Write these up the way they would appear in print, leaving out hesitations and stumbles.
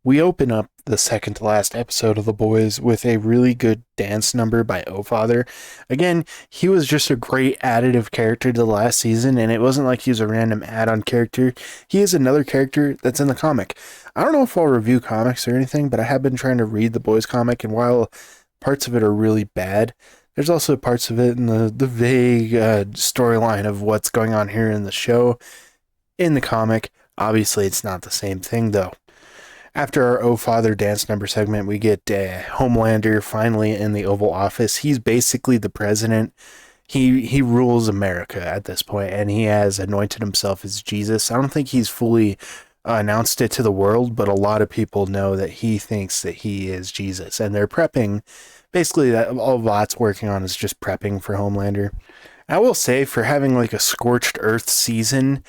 We open up the second to last episode of The Boys with a really good dance number by O Father. Again, he was just a great additive character to the last season, and it wasn't like he was a random add-on character. He is another character that's in the comic. I don't know if I'll review comics or anything, but I have been trying to read the Boys comic, and while parts of it are really bad, there's also parts of it in the vague storyline of what's going on here in the show. In the comic, obviously it's not the same thing, though. After our Oh Father dance number segment, we get Homelander finally in the Oval Office. He's basically the president. He rules America at this point, and he has anointed himself as Jesus. I don't think he's fully announced it to the world, but a lot of people know that he thinks that he is Jesus, and they're prepping. Basically, that all Vought's working on is just prepping for Homelander. I will say, for having like a scorched earth season,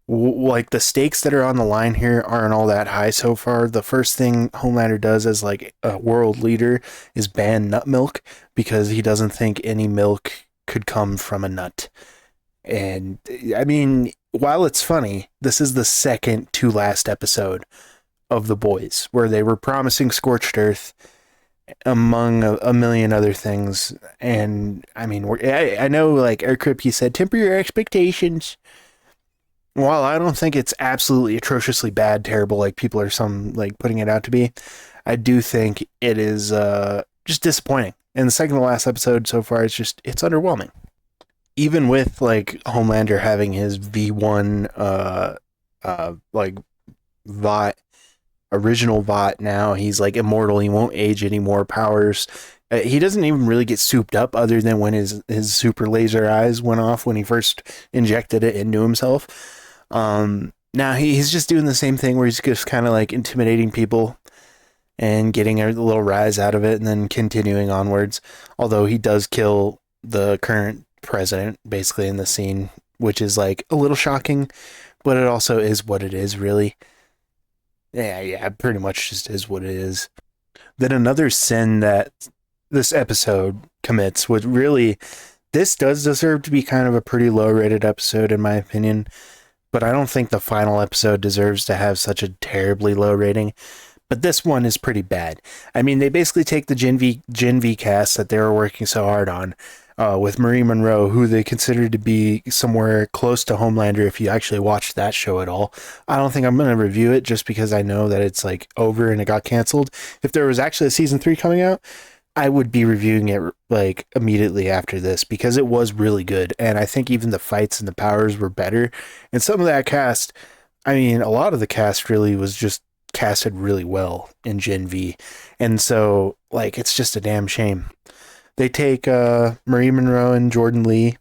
like the stakes that are on the line here aren't all that high so far. The first thing Homelander does as like a world leader is ban nut milk because he doesn't think any milk could come from a nut. And I mean, while it's funny, this is the second to last episode of The Boys where they were promising scorched earth among a million other things. And I mean, I know like Eric Kripke said, temper your expectations. While I don't think it's absolutely atrociously bad, terrible, like people are putting it out to be, I do think it is just disappointing. And the second to last episode so far, it's underwhelming. Even with like Homelander having his V1 like Vought, original Vought now, he's like immortal, he won't age anymore, powers. He doesn't even really get souped up other than when his super laser eyes went off when he first injected it into himself. Now he's just doing the same thing where he's just kind of like intimidating people and getting a little rise out of it and then continuing onwards. Although he does kill the current president basically in the scene, which is like a little shocking, but it also is what it is, really. Yeah, pretty much just is what it is. Then another sin that this episode commits would really, this does deserve to be kind of a pretty low rated episode in my opinion. But I don't think the final episode deserves to have such a terribly low rating. But this one is pretty bad. I mean, they basically take the Gen V cast that they were working so hard on, with Marie Monroe, who they consider to be somewhere close to Homelander if you actually watch that show at all. I don't think I'm going to review it just because I know that it's like over and it got canceled. If there was actually a season 3 coming out, I would be reviewing it like immediately after this because it was really good. And I think even the fights and the powers were better. And some of that cast, I mean, a lot of the cast really was just casted really well in Gen V. And so like, it's just a damn shame. They take Marie Monroe and Jordan Lee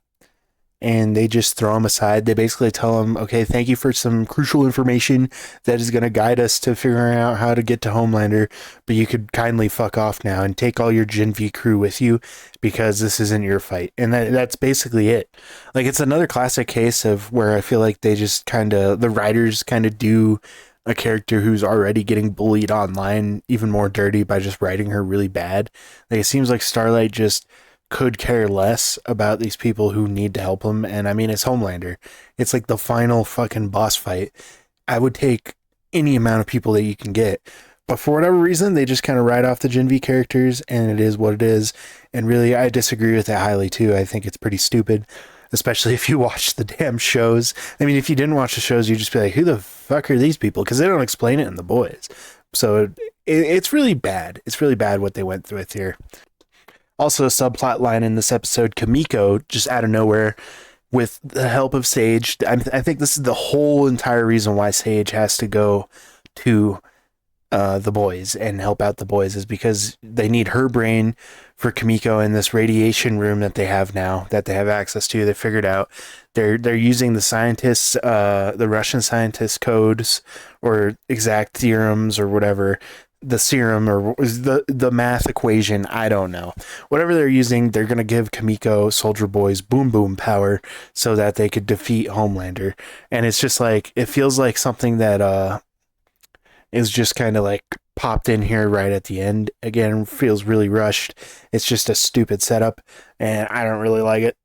and they just throw them aside. They basically tell them, okay, thank you for some crucial information that is going to guide us to figuring out how to get to Homelander, but you could kindly fuck off now and take all your Gen V crew with you because this isn't your fight. And that's basically it. Like, it's another classic case of where I feel like they just the writers kind of do a character who's already getting bullied online even more dirty by just writing her really bad. Like, it seems like Starlight just could care less about these people who need to help him. And I mean, it's Homelander. It's like the final fucking boss fight. I would take any amount of people that you can get. But for whatever reason, they just kind of write off the Gen V characters, and it is what it is. And really, I disagree with that highly, too. I think it's pretty stupid, especially if you watch the damn shows. I mean, if you didn't watch the shows, you'd just be like, who the fuck are these people? Because they don't explain it in The Boys. So it's really bad. It's really bad what they went through with here. Also, a subplot line in this episode, Kimiko, just out of nowhere, with the help of Sage. I think this is the whole entire reason why Sage has to go to the boys and help out the boys is because they need her brain for Kimiko in this radiation room that they have now, that they have access to. They figured out they're using the scientists, the Russian scientists' codes or exact theorems or whatever, the serum or the math equation, I don't know. Whatever they're using, they're going to give Kimiko Soldier Boy's boom boom power so that they could defeat Homelander. And it's just like, it feels like something that is just kind of like popped in here right at the end. Again, feels really rushed. It's just a stupid setup, and I don't really like it.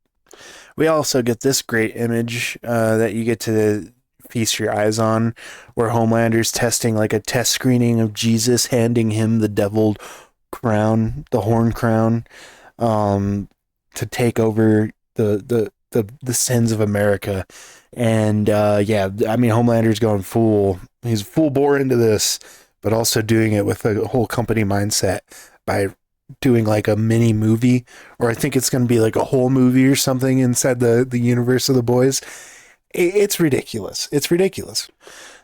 We also get this great image that you get to feast your eyes on, where Homelander's testing like a test screening of Jesus, handing him the deviled crown, the horn crown, to take over the sins of America. And yeah, I mean, Homelander's going he's full bore into this, but also doing it with a whole company mindset by doing like a mini movie, or I think it's going to be like a whole movie or something inside the universe of the boys. It's ridiculous. It's ridiculous.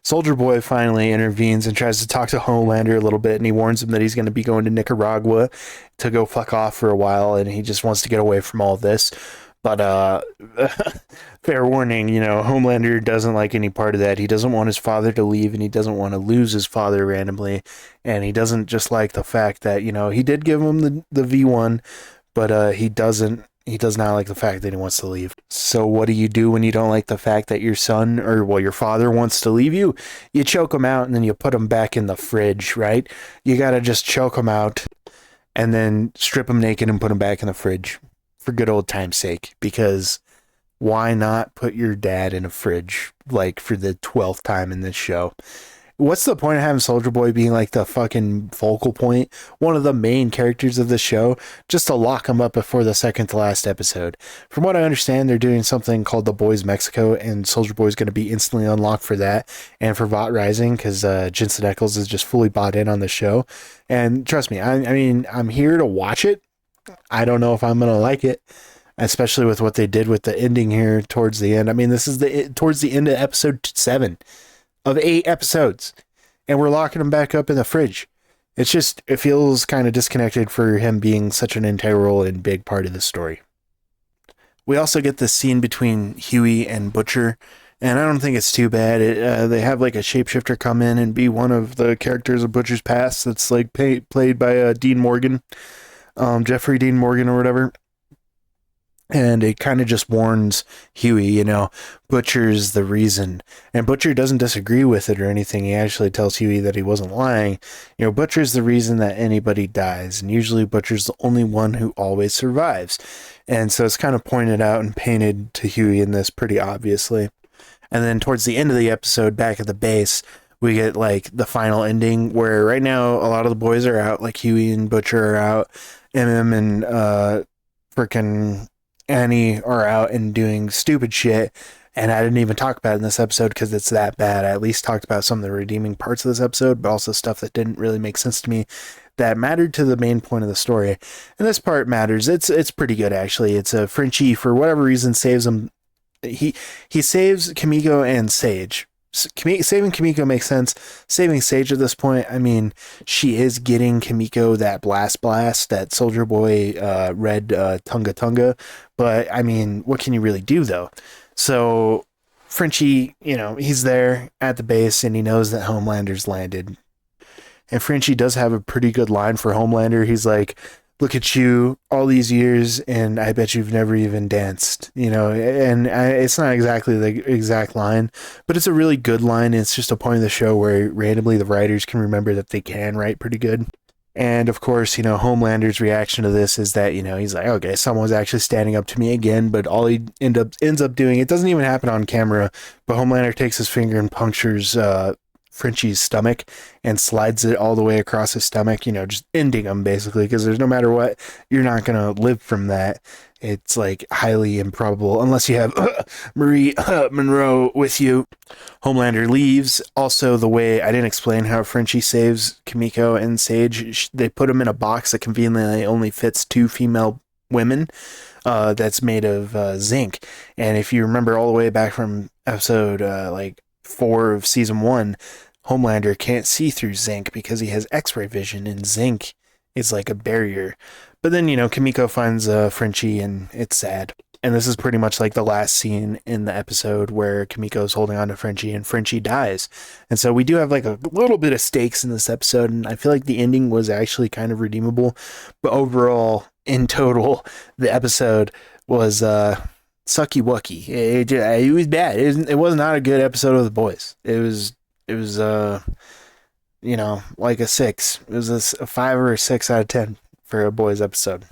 Soldier Boy finally intervenes and tries to talk to Homelander a little bit, and he warns him that he's going to be going to Nicaragua to go fuck off for a while, and he just wants to get away from all this. But fair warning, Homelander doesn't like any part of that. He doesn't want his father to leave, and he doesn't want to lose his father randomly. And he doesn't just like the fact that, he did give him the V1, but he does not like the fact that he wants to leave. So what do you do when you don't like the fact that your son, or your father wants to leave you? You choke him out, and then you put him back in the fridge, right? You got to just choke him out and then strip him naked and put him back in the fridge. For good old time's sake, because why not put your dad in a fridge like for the 12th time in this show? What's the point of having Soldier Boy being like the fucking focal point, one of the main characters of the show, just to lock him up before the second to last episode? From what I understand, they're doing something called The Boys Mexico, and Soldier Boy is going to be instantly unlocked for that, and for Vought Rising, because Jensen Ackles is just fully bought in on the show. And trust me, I mean, I'm here to watch it. I don't know if I'm going to like it, especially with what they did with the ending here towards the end. I mean, this is towards the end of episode 7 of 8 episodes, and we're locking him back up in the fridge. It feels kind of disconnected for him being such an integral and big part of the story. We also get this scene between Huey and Butcher, and I don't think it's too bad. They have like a shapeshifter come in and be one of the characters of Butcher's past that's like played by Dean Morgan. Jeffrey Dean Morgan or whatever. And it kind of just warns Huey, Butcher's the reason. And Butcher doesn't disagree with it or anything. He actually tells Huey that he wasn't lying. Butcher's the reason that anybody dies. And usually Butcher's the only one who always survives. And so it's kind of pointed out and painted to Huey in this pretty obviously. And then towards the end of the episode, back at the base, we get like the final ending where right now a lot of the boys are out, like Huey and Butcher are out. MM and frickin' Annie are out and doing stupid shit, and I didn't even talk about it in this episode because it's that bad. I at least talked about some of the redeeming parts of this episode, but also stuff that didn't really make sense to me that mattered to the main point of the story. And this part matters. It's pretty good actually. It's a Frenchie, for whatever reason, saves him. He saves Kimiko and Sage. Saving Kimiko makes sense. Saving Sage at this point, I mean, she is getting Kimiko that blast that Soldier Boy read Tunga Tunga, but I mean, what can you really do though? So Frenchie, he's there at the base and he knows that Homelander's landed. And Frenchie does have a pretty good line for Homelander. He's like, look at you all these years and I bet you've never even danced, and it's not exactly the exact line, but it's a really good line. It's just a point of the show where randomly the writers can remember that they can write pretty good. And of course, Homelander's reaction to this is that, he's like, okay, someone's actually standing up to me again, but all he ends up doing, it doesn't even happen on camera, but Homelander takes his finger and punctures Frenchie's stomach and slides it all the way across his stomach, just ending him basically, because there's no matter what, you're not going to live from that. It's like highly improbable unless you have Marie Monroe with you. Homelander leaves. Also, the way I didn't explain how Frenchie saves Kimiko and Sage, they put him in a box that conveniently only fits 2 female women. That's made of zinc. And if you remember all the way back from episode 4 of season 1, Homelander can't see through zinc because he has X-ray vision, and zinc is like a barrier. But then, Kimiko finds Frenchie, and it's sad. And this is pretty much like the last scene in the episode where Kimiko's holding on to Frenchie, and Frenchie dies. And so we do have like a little bit of stakes in this episode, and I feel like the ending was actually kind of redeemable. But overall, in total, the episode was sucky wucky. It was bad. It was not a good episode of The Boys. It was like a 6. It was a 5 or a 6 out of 10 for a Boys episode.